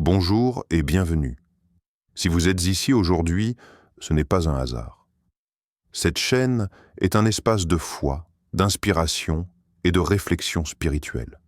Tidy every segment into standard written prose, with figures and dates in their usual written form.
Bonjour et bienvenue. Si vous êtes ici aujourd'hui, ce n'est pas un hasard. Cette chaîne est un espace de foi, d'inspiration et de réflexion spirituelle.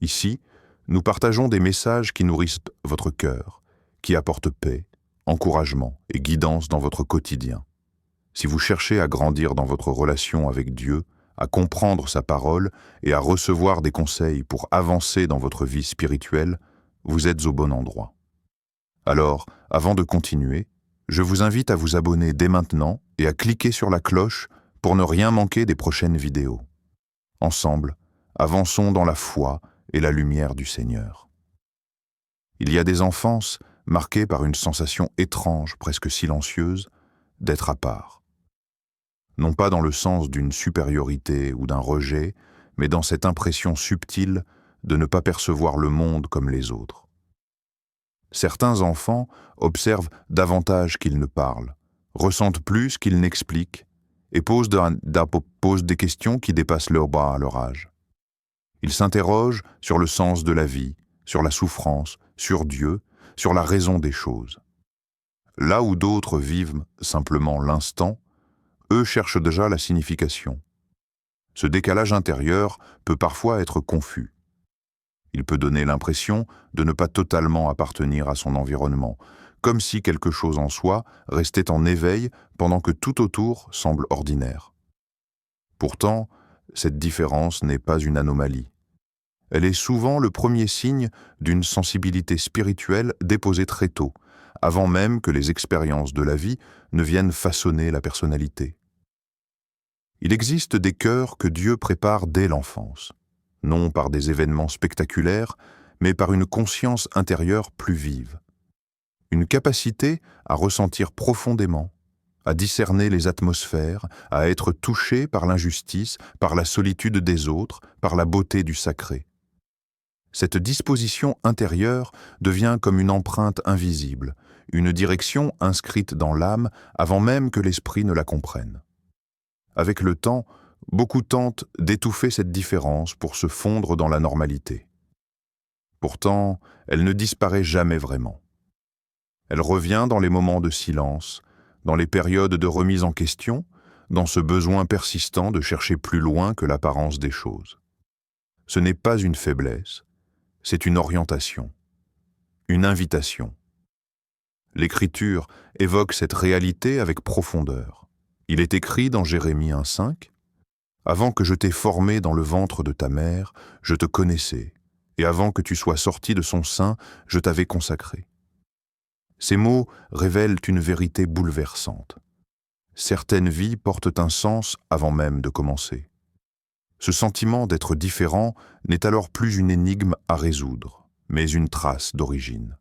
Ici, nous partageons des messages qui nourrissent votre cœur, qui apportent paix, encouragement et guidance dans votre quotidien. Si vous cherchez à grandir dans votre relation avec Dieu, à comprendre sa parole et à recevoir des conseils pour avancer dans votre vie spirituelle, vous êtes au bon endroit. Alors, avant de continuer, je vous invite à vous abonner dès maintenant et à cliquer sur la cloche pour ne rien manquer des prochaines vidéos. Ensemble, avançons dans la foi et la lumière du Seigneur. Il y a des enfances marquées par une sensation étrange, presque silencieuse, d'être à part. Non pas dans le sens d'une supériorité ou d'un rejet, mais dans cette impression subtile de ne pas percevoir le monde comme les autres. Certains enfants observent davantage qu'ils ne parlent, ressentent plus qu'ils n'expliquent et posent des questions qui dépassent leur bras à leur âge. Ils s'interrogent sur le sens de la vie, sur la souffrance, sur Dieu, sur la raison des choses. Là où d'autres vivent simplement l'instant, eux cherchent déjà la signification. Ce décalage intérieur peut parfois être confus. Il peut donner l'impression de ne pas totalement appartenir à son environnement, comme si quelque chose en soi restait en éveil pendant que tout autour semble ordinaire. Pourtant, cette différence n'est pas une anomalie. Elle est souvent le premier signe d'une sensibilité spirituelle déposée très tôt, avant même que les expériences de la vie ne viennent façonner la personnalité. Il existe des cœurs que Dieu prépare dès l'enfance, non par des événements spectaculaires, mais par une conscience intérieure plus vive. Une capacité à ressentir profondément, à discerner les atmosphères, à être touché par l'injustice, par la solitude des autres, par la beauté du sacré. Cette disposition intérieure devient comme une empreinte invisible, une direction inscrite dans l'âme avant même que l'esprit ne la comprenne. Avec le temps, beaucoup tentent d'étouffer cette différence pour se fondre dans la normalité. Pourtant, elle ne disparaît jamais vraiment. Elle revient dans les moments de silence, dans les périodes de remise en question, dans ce besoin persistant de chercher plus loin que l'apparence des choses. Ce n'est pas une faiblesse, c'est une orientation, une invitation. L'Écriture évoque cette réalité avec profondeur. Il est écrit dans Jérémie 1,5 « Avant que je t'ai formé dans le ventre de ta mère, je te connaissais, et avant que tu sois sorti de son sein, je t'avais consacré. » Ces mots révèlent une vérité bouleversante. Certaines vies portent un sens avant même de commencer. Ce sentiment d'être différent n'est alors plus une énigme à résoudre, mais une trace d'origine.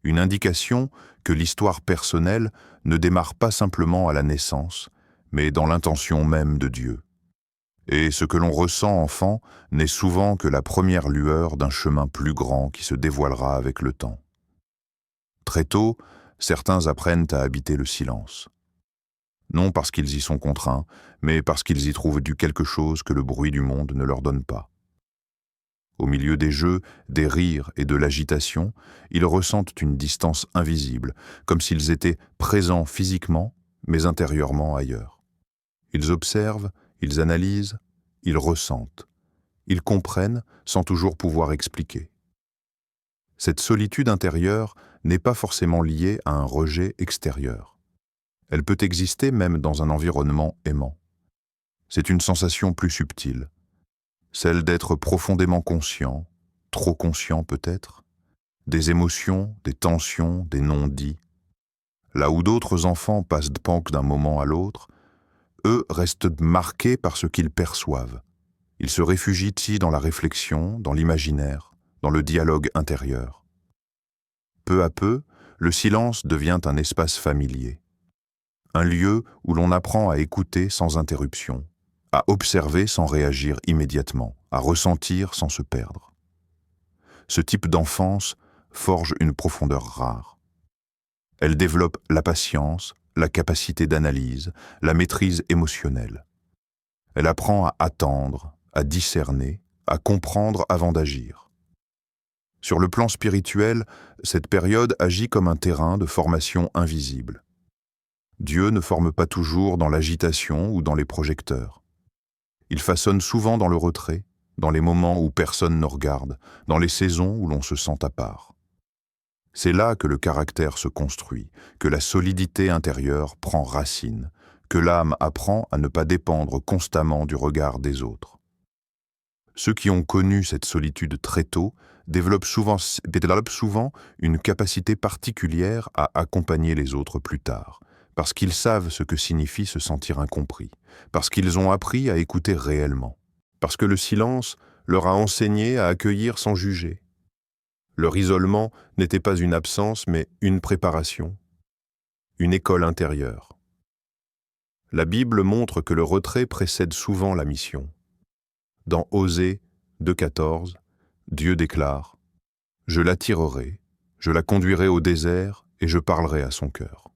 Une indication que l'histoire personnelle ne démarre pas simplement à la naissance, mais dans l'intention même de Dieu. Et ce que l'on ressent enfant n'est souvent que la première lueur d'un chemin plus grand qui se dévoilera avec le temps. Très tôt, certains apprennent à habiter le silence. Non parce qu'ils y sont contraints, mais parce qu'ils y trouvent du quelque chose que le bruit du monde ne leur donne pas. Au milieu des jeux, des rires et de l'agitation, ils ressentent une distance invisible, comme s'ils étaient présents physiquement, mais intérieurement ailleurs. Ils observent, ils analysent, ils ressentent. Ils comprennent sans toujours pouvoir expliquer. Cette solitude intérieure n'est pas forcément liée à un rejet extérieur. Elle peut exister même dans un environnement aimant. C'est une sensation plus subtile. Celle d'être profondément conscient, trop conscient peut-être, des émotions, des tensions, des non-dits. Là où d'autres enfants passent d'un moment à l'autre, eux restent marqués par ce qu'ils perçoivent. Ils se réfugient ici dans la réflexion, dans l'imaginaire, dans le dialogue intérieur. Peu à peu, le silence devient un espace familier, un lieu où l'on apprend à écouter sans interruption, à observer sans réagir immédiatement, à ressentir sans se perdre. Ce type d'enfance forge une profondeur rare. Elle développe la patience, la capacité d'analyse, la maîtrise émotionnelle. Elle apprend à attendre, à discerner, à comprendre avant d'agir. Sur le plan spirituel, cette période agit comme un terrain de formation invisible. Dieu ne forme pas toujours dans l'agitation ou dans les projecteurs. Il façonne souvent dans le retrait, dans les moments où personne ne regarde, dans les saisons où l'on se sent à part. C'est là que le caractère se construit, que la solidité intérieure prend racine, que l'âme apprend à ne pas dépendre constamment du regard des autres. Ceux qui ont connu cette solitude très tôt développent souvent une capacité particulière à accompagner les autres plus tard, parce qu'ils savent ce que signifie se sentir incompris, parce qu'ils ont appris à écouter réellement, parce que le silence leur a enseigné à accueillir sans juger. Leur isolement n'était pas une absence, mais une préparation, une école intérieure. La Bible montre que le retrait précède souvent la mission. Dans Osée 2,14, Dieu déclare « Je l'attirerai, je la conduirai au désert et je parlerai à son cœur. »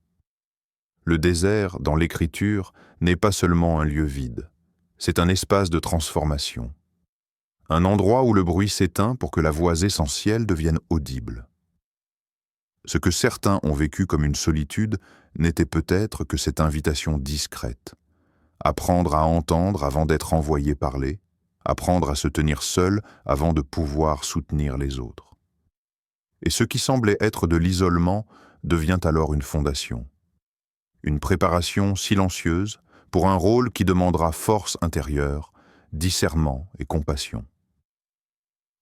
Le désert, dans l'Écriture, n'est pas seulement un lieu vide, c'est un espace de transformation. Un endroit où le bruit s'éteint pour que la voix essentielle devienne audible. Ce que certains ont vécu comme une solitude n'était peut-être que cette invitation discrète. Apprendre à entendre avant d'être envoyé parler, apprendre à se tenir seul avant de pouvoir soutenir les autres. Et ce qui semblait être de l'isolement devient alors une fondation. Une préparation silencieuse pour un rôle qui demandera force intérieure, discernement et compassion.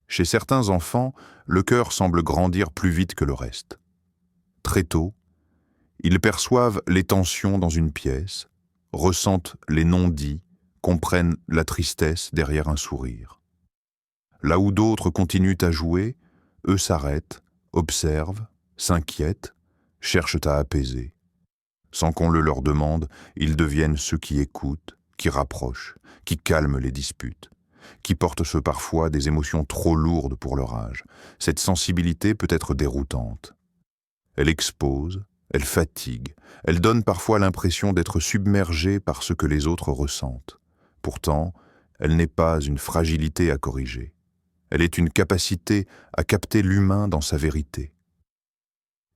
Chez certains enfants, le cœur semble grandir plus vite que le reste. Très tôt, ils perçoivent les tensions dans une pièce, ressentent les non-dits, comprennent la tristesse derrière un sourire. Là où d'autres continuent à jouer, eux s'arrêtent, observent, s'inquiètent, cherchent à apaiser. Sans qu'on le leur demande, ils deviennent ceux qui écoutent, qui rapprochent, qui calment les disputes, qui portent parfois des émotions trop lourdes pour leur âge. Cette sensibilité peut être déroutante. Elle expose, elle fatigue, elle donne parfois l'impression d'être submergée par ce que les autres ressentent. Pourtant, elle n'est pas une fragilité à corriger. Elle est une capacité à capter l'humain dans sa vérité.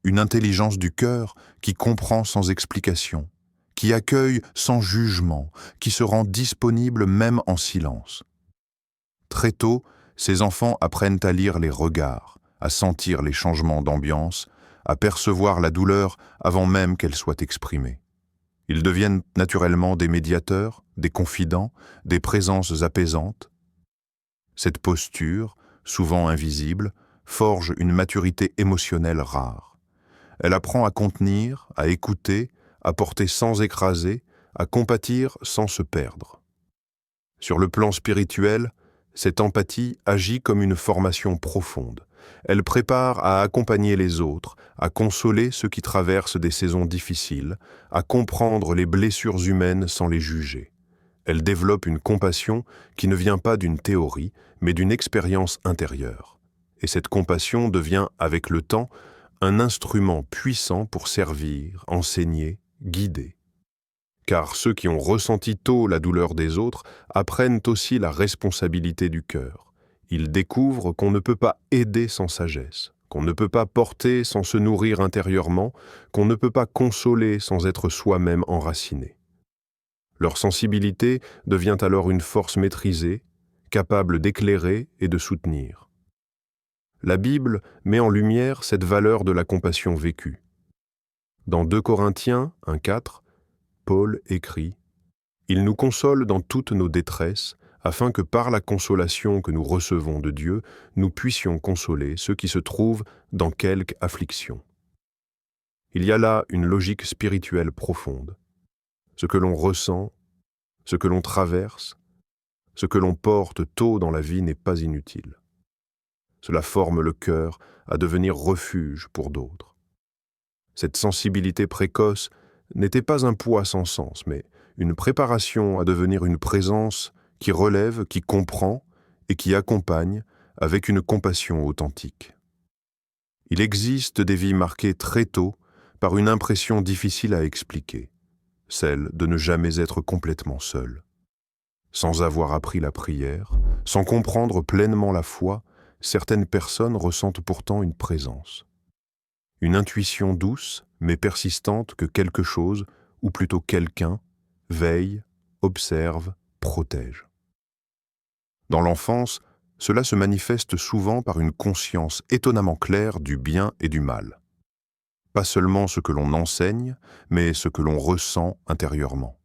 Une intelligence du cœur qui comprend sans explication, qui accueille sans jugement, qui se rend disponible même en silence. Très tôt, ces enfants apprennent à lire les regards, à sentir les changements d'ambiance, à percevoir la douleur avant même qu'elle soit exprimée. Ils deviennent naturellement des médiateurs, des confidents, des présences apaisantes. Cette posture, souvent invisible, forge une maturité émotionnelle rare. Elle apprend à contenir, à écouter, à porter sans écraser, à compatir sans se perdre. Sur le plan spirituel, cette empathie agit comme une formation profonde. Elle prépare à accompagner les autres, à consoler ceux qui traversent des saisons difficiles, à comprendre les blessures humaines sans les juger. Elle développe une compassion qui ne vient pas d'une théorie, mais d'une expérience intérieure. Et cette compassion devient, avec le temps, un instrument puissant pour servir, enseigner, guider. Car ceux qui ont ressenti tôt la douleur des autres apprennent aussi la responsabilité du cœur. Ils découvrent qu'on ne peut pas aider sans sagesse, qu'on ne peut pas porter sans se nourrir intérieurement, qu'on ne peut pas consoler sans être soi-même enraciné. Leur sensibilité devient alors une force maîtrisée, capable d'éclairer et de soutenir. La Bible met en lumière cette valeur de la compassion vécue. Dans 2 Corinthiens 1,4, Paul écrit « Il nous console dans toutes nos détresses, afin que par la consolation que nous recevons de Dieu, nous puissions consoler ceux qui se trouvent dans quelque affliction. » Il y a là une logique spirituelle profonde. Ce que l'on ressent, ce que l'on traverse, ce que l'on porte tôt dans la vie n'est pas inutile. Cela forme le cœur à devenir refuge pour d'autres. Cette sensibilité précoce n'était pas un poids sans sens, mais une préparation à devenir une présence qui relève, qui comprend et qui accompagne avec une compassion authentique. Il existe des vies marquées très tôt par une impression difficile à expliquer, celle de ne jamais être complètement seul. Sans avoir appris la prière, sans comprendre pleinement la foi, certaines personnes ressentent pourtant une présence. Une intuition douce, mais persistante que quelque chose, ou plutôt quelqu'un, veille, observe, protège. Dans l'enfance, cela se manifeste souvent par une conscience étonnamment claire du bien et du mal. Pas seulement ce que l'on enseigne, mais ce que l'on ressent intérieurement.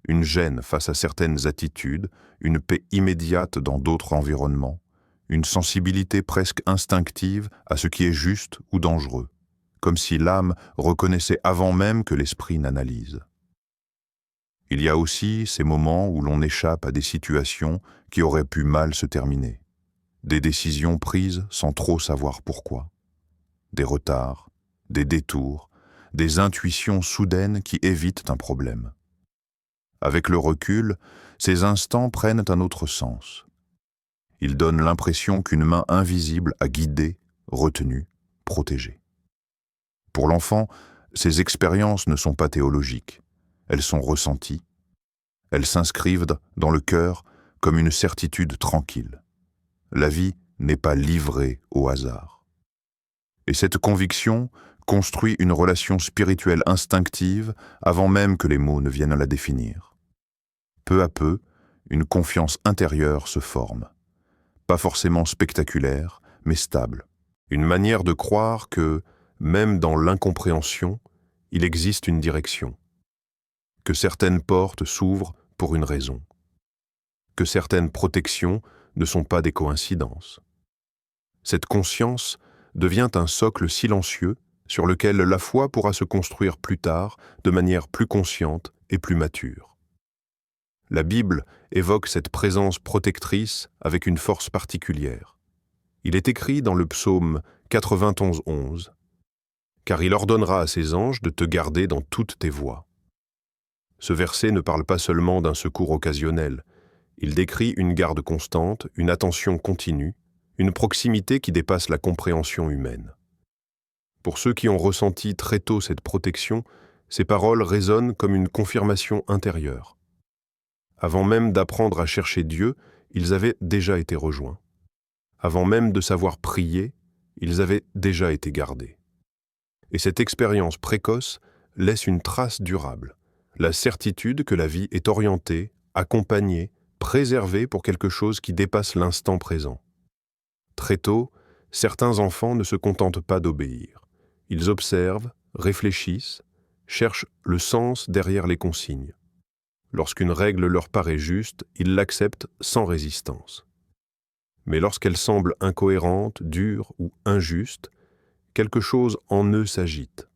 Une gêne face à certaines attitudes, une paix immédiate dans d'autres environnements, une sensibilité presque instinctive à ce qui est juste ou dangereux, comme si l'âme reconnaissait avant même que l'esprit n'analyse. Il y a aussi ces moments où l'on échappe à des situations qui auraient pu mal se terminer, des décisions prises sans trop savoir pourquoi, des retards, des détours, des intuitions soudaines qui évitent un problème. Avec le recul, ces instants prennent un autre sens. Ils donnent l'impression qu'une main invisible a guidé, retenu, protégé. Pour l'enfant, ces expériences ne sont pas théologiques, elles sont ressenties. Elles s'inscrivent dans le cœur comme une certitude tranquille. La vie n'est pas livrée au hasard. Et cette conviction construit une relation spirituelle instinctive avant même que les mots ne viennent la définir. Peu à peu, une confiance intérieure se forme. Pas forcément spectaculaire, mais stable. Une manière de croire que, même dans l'incompréhension, il existe une direction. Que certaines portes s'ouvrent pour une raison. Que certaines protections ne sont pas des coïncidences. Cette conscience devient un socle silencieux sur lequel la foi pourra se construire plus tard de manière plus consciente et plus mature. La Bible évoque cette présence protectrice avec une force particulière. Il est écrit dans le psaume 91:11 « Car il ordonnera à ses anges de te garder dans toutes tes voies. » Ce verset ne parle pas seulement d'un secours occasionnel, il décrit une garde constante, une attention continue, une proximité qui dépasse la compréhension humaine. Pour ceux qui ont ressenti très tôt cette protection, ces paroles résonnent comme une confirmation intérieure. Avant même d'apprendre à chercher Dieu, ils avaient déjà été rejoints. Avant même de savoir prier, ils avaient déjà été gardés. Et cette expérience précoce laisse une trace durable, la certitude que la vie est orientée, accompagnée, préservée pour quelque chose qui dépasse l'instant présent. Très tôt, certains enfants ne se contentent pas d'obéir. Ils observent, réfléchissent, cherchent le sens derrière les consignes. Lorsqu'une règle leur paraît juste, ils l'acceptent sans résistance. Mais lorsqu'elle semble incohérente, dure ou injuste, quelque chose en eux s'agite.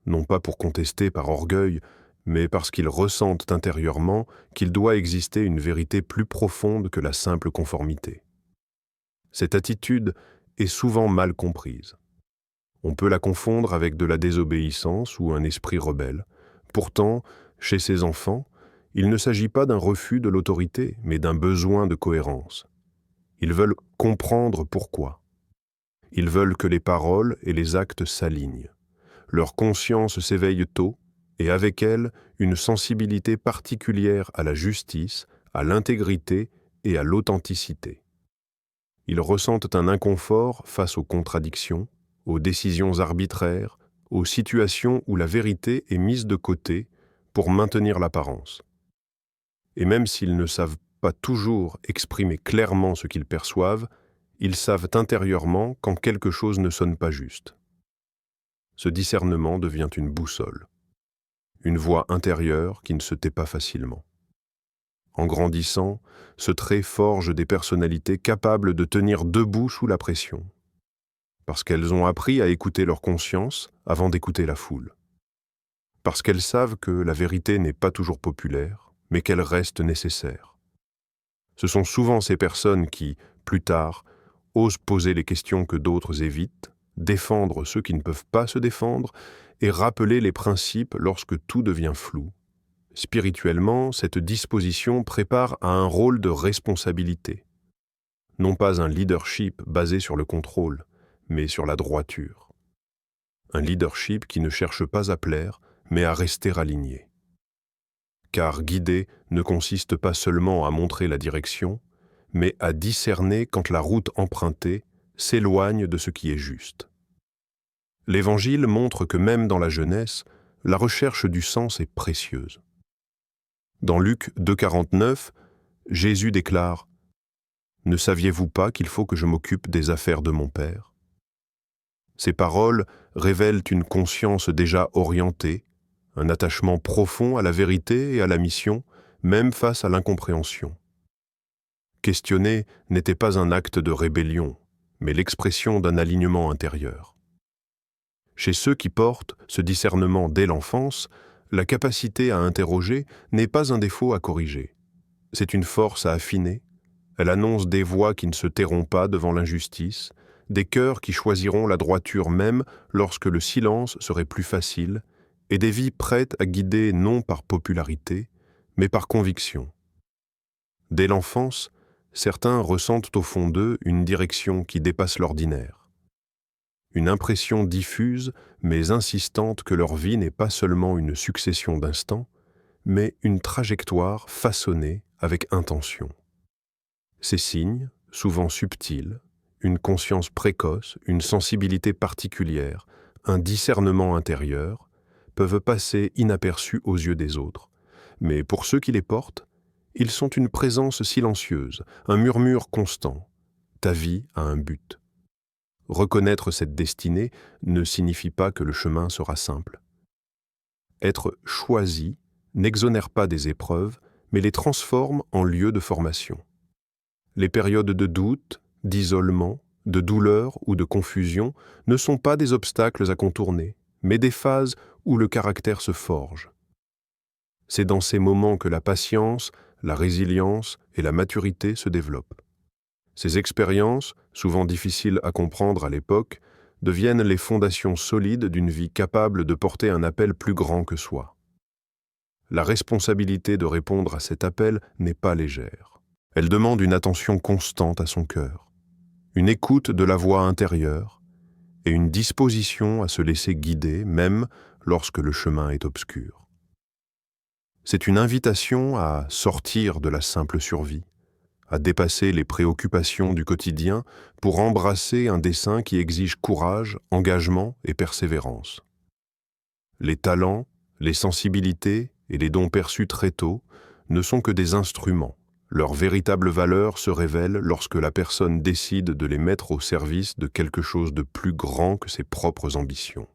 Non pas pour contester par orgueil, mais parce qu'ils ressentent intérieurement qu'il doit exister une vérité plus profonde que la simple conformité. Cette attitude est souvent mal comprise. On peut la confondre avec de la désobéissance ou un esprit rebelle. Pourtant, chez ces enfants, il ne s'agit pas d'un refus de l'autorité, mais d'un besoin de cohérence. Ils veulent comprendre pourquoi. Ils veulent que les paroles et les actes s'alignent. Leur conscience s'éveille tôt, et avec elle, une sensibilité particulière à la justice, à l'intégrité et à l'authenticité. Ils ressentent un inconfort face aux contradictions, aux décisions arbitraires, aux situations où la vérité est mise de côté pour maintenir l'apparence. Et même s'ils ne savent pas toujours exprimer clairement ce qu'ils perçoivent, ils savent intérieurement quand quelque chose ne sonne pas juste. Ce discernement devient une boussole, une voix intérieure qui ne se tait pas facilement. En grandissant, ce trait forge des personnalités capables de tenir debout sous la pression, parce qu'elles ont appris à écouter leur conscience avant d'écouter la foule, parce qu'elles savent que la vérité n'est pas toujours populaire, mais qu'elle reste nécessaire. Ce sont souvent ces personnes qui, plus tard, osent poser les questions que d'autres évitent, défendre ceux qui ne peuvent pas se défendre et rappeler les principes lorsque tout devient flou. Spirituellement, cette disposition prépare à un rôle de responsabilité. Non pas un leadership basé sur le contrôle, mais sur la droiture. Un leadership qui ne cherche pas à plaire, mais à rester aligné. Car guider ne consiste pas seulement à montrer la direction, mais à discerner quand la route empruntée s'éloigne de ce qui est juste. L'Évangile montre que même dans la jeunesse, la recherche du sens est précieuse. Dans Luc 2,49, Jésus déclare « Ne saviez-vous pas qu'il faut que je m'occupe des affaires de mon Père ?» Ces paroles révèlent une conscience déjà orientée, un attachement profond à la vérité et à la mission, même face à l'incompréhension. Questionner n'était pas un acte de rébellion, mais l'expression d'un alignement intérieur. Chez ceux qui portent ce discernement dès l'enfance, la capacité à interroger n'est pas un défaut à corriger. C'est une force à affiner. Elle annonce des voix qui ne se tairont pas devant l'injustice, des cœurs qui choisiront la droiture même lorsque le silence serait plus facile, et des vies prêtes à guider non par popularité, mais par conviction. Dès l'enfance, certains ressentent au fond d'eux une direction qui dépasse l'ordinaire. Une impression diffuse mais insistante que leur vie n'est pas seulement une succession d'instants, mais une trajectoire façonnée avec intention. Ces signes, souvent subtils, une conscience précoce, une sensibilité particulière, un discernement intérieur, peuvent passer inaperçus aux yeux des autres, mais pour ceux qui les portent, ils sont une présence silencieuse, un murmure constant. Ta vie a un but. Reconnaître cette destinée ne signifie pas que le chemin sera simple. Être choisi n'exonère pas des épreuves, mais les transforme en lieu de formation. Les périodes de doute, d'isolement, de douleur ou de confusion ne sont pas des obstacles à contourner, mais des phases où le caractère se forge. C'est dans ces moments que la patience, la résilience et la maturité se développent. Ces expériences, souvent difficiles à comprendre à l'époque, deviennent les fondations solides d'une vie capable de porter un appel plus grand que soi. La responsabilité de répondre à cet appel n'est pas légère. Elle demande une attention constante à son cœur, une écoute de la voix intérieure et une disposition à se laisser guider même lorsque le chemin est obscur. C'est une invitation à sortir de la simple survie, à dépasser les préoccupations du quotidien pour embrasser un dessein qui exige courage, engagement et persévérance. Les talents, les sensibilités et les dons perçus très tôt ne sont que des instruments. Leur véritable valeur se révèle lorsque la personne décide de les mettre au service de quelque chose de plus grand que ses propres ambitions.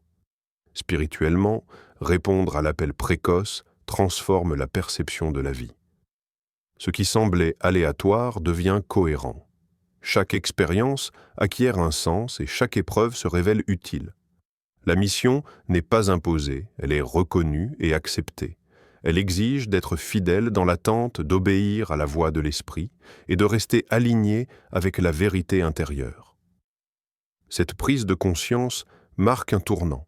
Spirituellement, répondre à l'appel précoce transforme la perception de la vie. Ce qui semblait aléatoire devient cohérent. Chaque expérience acquiert un sens et chaque épreuve se révèle utile. La mission n'est pas imposée, elle est reconnue et acceptée. Elle exige d'être fidèle dans l'attente d'obéir à la voix de l'esprit et de rester aligné avec la vérité intérieure. Cette prise de conscience marque un tournant.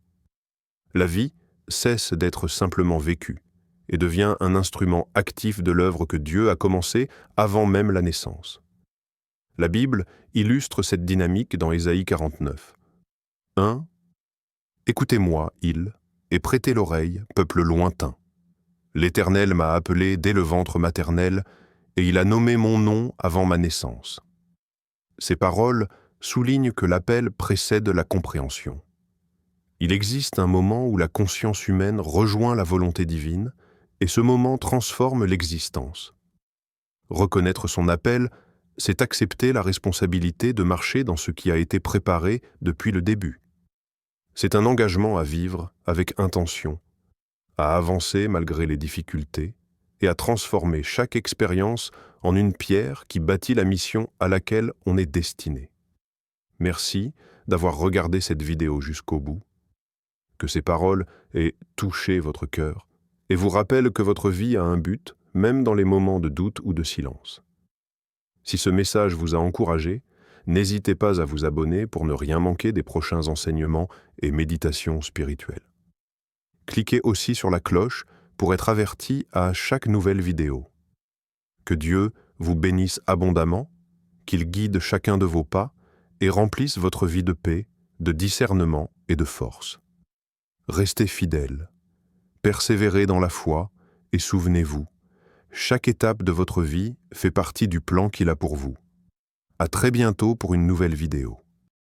La vie cesse d'être simplement vécue et devient un instrument actif de l'œuvre que Dieu a commencée avant même la naissance. La Bible illustre cette dynamique dans Ésaïe 49. 1. Écoutez-moi, îles, et prêtez l'oreille, peuple lointain. L'Éternel m'a appelé dès le ventre maternel, et il a nommé mon nom avant ma naissance. Ces paroles soulignent que l'appel précède la compréhension. Il existe un moment où la conscience humaine rejoint la volonté divine, et ce moment transforme l'existence. Reconnaître son appel, c'est accepter la responsabilité de marcher dans ce qui a été préparé depuis le début. C'est un engagement à vivre avec intention, à avancer malgré les difficultés et à transformer chaque expérience en une pierre qui bâtit la mission à laquelle on est destiné. Merci d'avoir regardé cette vidéo jusqu'au bout. Que ces paroles aient touché votre cœur et vous rappellent que votre vie a un but, même dans les moments de doute ou de silence. Si ce message vous a encouragé, n'hésitez pas à vous abonner pour ne rien manquer des prochains enseignements et méditations spirituelles. Cliquez aussi sur la cloche pour être averti à chaque nouvelle vidéo. Que Dieu vous bénisse abondamment, qu'il guide chacun de vos pas et remplisse votre vie de paix, de discernement et de force. Restez fidèles, persévérez dans la foi et souvenez-vous, chaque étape de votre vie fait partie du plan qu'il a pour vous. À très bientôt pour une nouvelle vidéo.